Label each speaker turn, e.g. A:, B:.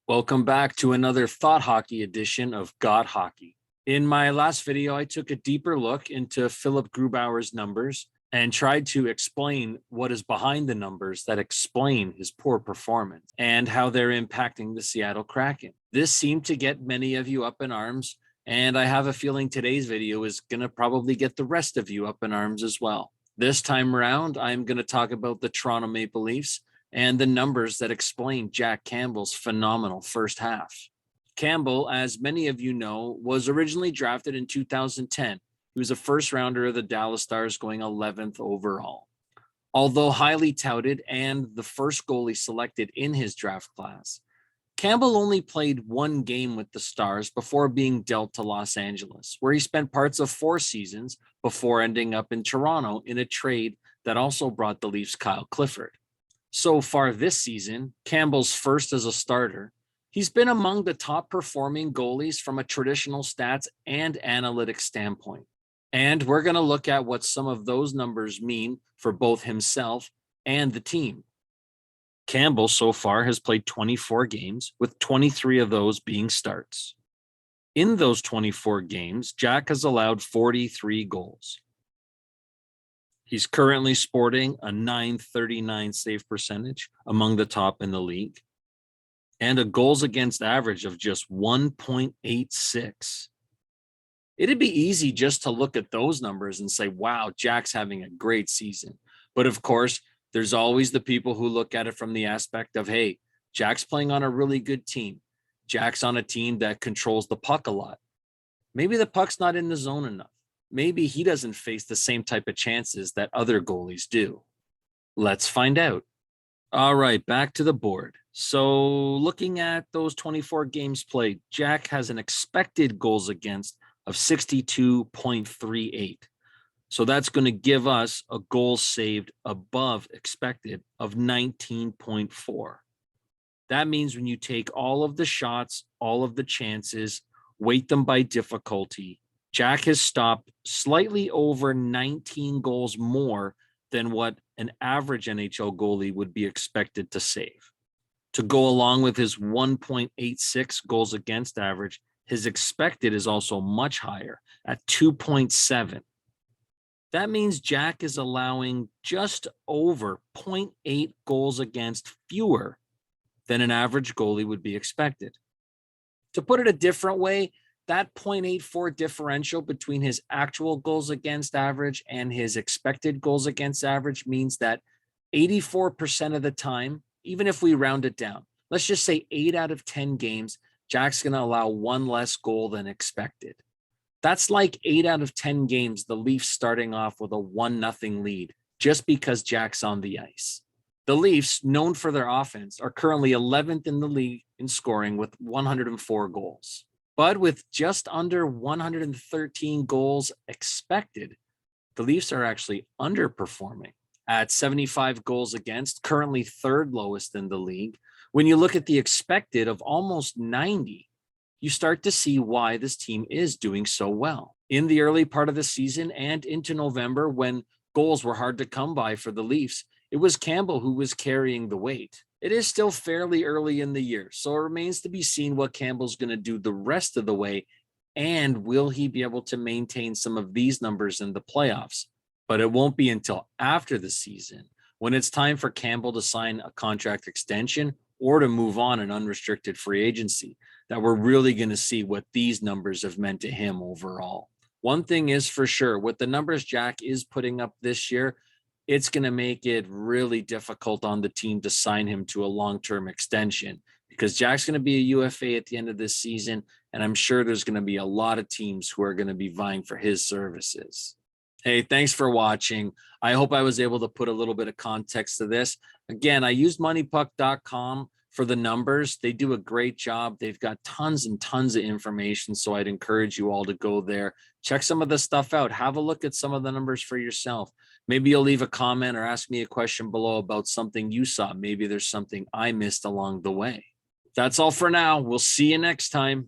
A: Welcome back to another Thought Hockey edition of God Hockey. In my last video, I took a deeper look into Philip Grubauer's numbers and tried to explain what is behind the numbers that explain his poor performance and how they're impacting the Seattle Kraken. This seemed to get many of you up in arms, and I have a feeling today's video is going to probably get the rest of you up in arms as well. This time around, I'm going to talk about the Toronto Maple Leafs and the numbers that explain Jack Campbell's phenomenal first half. Campbell, as many of you know, was originally drafted in 2010. He was a first rounder of the Dallas Stars, going 11th overall. Although highly touted and the first goalie selected in his draft class, Campbell only played one game with the Stars before being dealt to Los Angeles, where he spent parts of 4 seasons before ending up in Toronto in a trade that also brought the Leafs Kyle Clifford. So far this season, Campbell's first as a starter, he's been among the top performing goalies from a traditional stats and analytics standpoint. And we're going to look at what some of those numbers mean for both himself and the team. Campbell so far has played 24 games, with 23 of those being starts. In those 24 games, Jack has allowed 43 goals. He's currently sporting a .939 save percentage, among the top in the league, and a goals against average of just 1.86. It'd be easy just to look at those numbers and say, wow, Jack's having a great season. But of course, there's always the people who look at it from the aspect of, hey, Jack's playing on a really good team. Jack's on a team that controls the puck a lot. Maybe the puck's not in the zone enough. Maybe he doesn't face the same type of chances that other goalies do. Let's find out. All right, back to the board. So looking at those 24 games played, Jack has an expected goals against of 62.38. So that's going to give us a goal saved above expected of 19.4. That means when you take all of the shots, all of the chances, weight them by difficulty, Jack has stopped slightly over 19 goals more than what an average NHL goalie would be expected to save. To go along with his 1.86 goals against average, his expected is also much higher at 2.7. That means Jack is allowing just over 0.8 goals against fewer than an average goalie would be expected. To put it a different way, that 0.84 differential between his actual goals against average and his expected goals against average means that 84% of the time, even if we round it down, let's just say 8 out of 10 games, Jack's going to allow 1 less goal than expected. That's like 8 out of 10 games, the Leafs starting off with a 1-0 lead just because Jack's on the ice. The Leafs, known for their offense, are currently 11th in the league in scoring with 104 goals. But with just under 113 goals expected, the Leafs are actually underperforming at 75 goals against, currently 3rd lowest in the league. When you look at the expected of almost 90, you start to see why this team is doing so well. In the early part of the season and into November, when goals were hard to come by for the Leafs, it was Campbell who was carrying the weight. It is still fairly early in the year, so it remains to be seen what Campbell's going to do the rest of the way, and will he be able to maintain some of these numbers in the playoffs. But it won't be until after the season, when it's time for Campbell to sign a contract extension or to move on in unrestricted free agency, that we're really going to see what these numbers have meant to him overall. One thing is for sure, with the numbers Jack is putting up this year, it's going to make it really difficult on the team to sign him to a long-term extension, because Jack's going to be a UFA at the end of this season, and I'm sure there's going to be a lot of teams who are going to be vying for his services. Hey, thanks for watching. I hope I was able to put a little bit of context to this. Again, I used moneypuck.com for the numbers. They do a great job. They've got tons and tons of information, so I'd encourage you all to go there. Check some of the stuff out. Have a look at some of the numbers for yourself. Maybe you'll leave a comment or ask me a question below about something you saw. Maybe there's something I missed along the way. That's all for now. We'll see you next time.